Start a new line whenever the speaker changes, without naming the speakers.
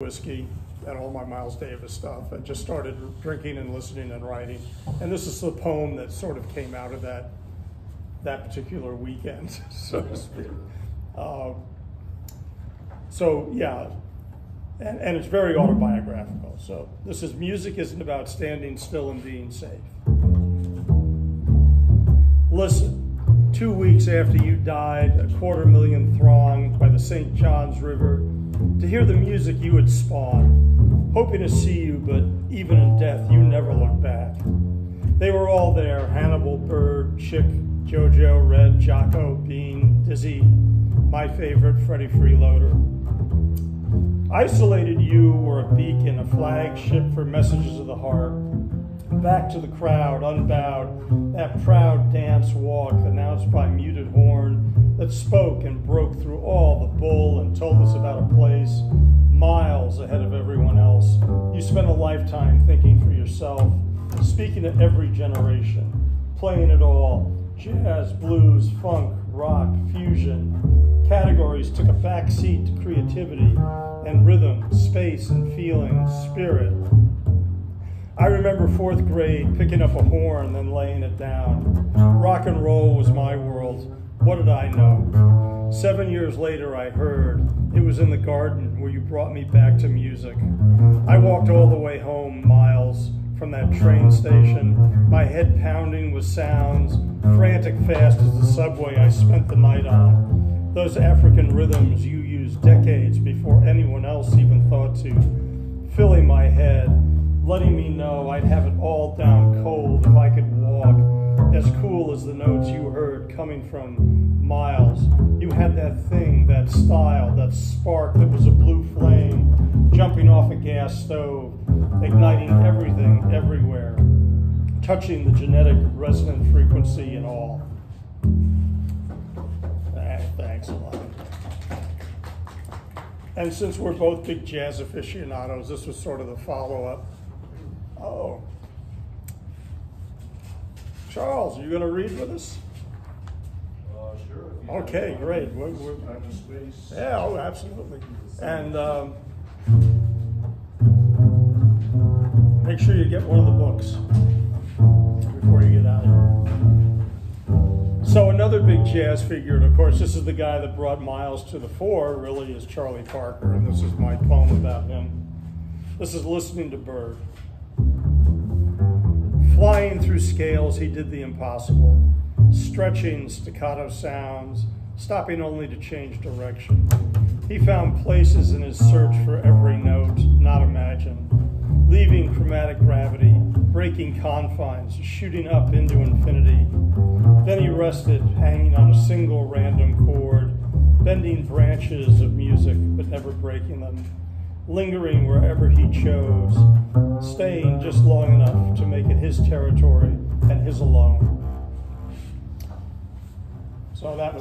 whiskey and all my Miles Davis stuff, and just started drinking and listening and writing. And this is the poem that sort of came out of that particular weekend, so to speak. So yeah, and it's very autobiographical. So this is Music Isn't About Standing Still and Being Safe. Listen, 2 weeks after you died, 250,000 thronged by the St. John's River to hear the music you had spawned, hoping to see you, but even in death, you never looked back. They were all there: Hannibal, Bird, Chick, Jojo, Red, Jocko, Bean, Dizzy, my favorite, Freddie Freeloader. Isolated you were a beacon, a flagship for messages of the heart. Back to the crowd, unbowed, that proud dance walk announced by muted horn that spoke and broke through all the bull and told us about a place miles ahead of everyone else. You spent a lifetime thinking for yourself, speaking to every generation, playing it all: jazz, blues, funk, rock, fusion. Categories took a back seat to creativity and rhythm, space and feeling, spirit. I remember 4th grade picking up a horn, then laying it down. Rock and roll was my world. What did I know? 7 years later, I heard it was in the garden where you brought me back to music. I walked all the way home, miles from that train station, my head pounding with sounds, frantic fast as the subway I spent the night on. Those African rhythms you used decades before anyone else even thought to, filling my head, letting me know I'd have it all down cold if I could walk, as cool as the notes you heard coming from miles. You had that thing, that style, that spark that was a blue flame, jumping off a gas stove, igniting everything, everywhere, touching the genetic resonant frequency and all. Thanks a lot. And since we're both big jazz aficionados, this was sort of the follow-up. Oh. Charles, are you going to read with us?
Sure.
Okay, great. Yeah, oh, absolutely. And make sure you get one of the books before you get out of here. So another big jazz figure, and of course this is the guy that brought Miles to the fore, really, is Charlie Parker, and this is my poem about him. This is Listening to Bird. Flying through scales, he did the impossible, stretching staccato sounds, stopping only to change direction. He found places in his search for every note not imagined, leaving chromatic gravity, breaking confines, shooting up into infinity. Then he rested, hanging on a single random chord, bending branches of music but never breaking them, lingering wherever he chose, staying just long enough to make it his territory and his alone. So that was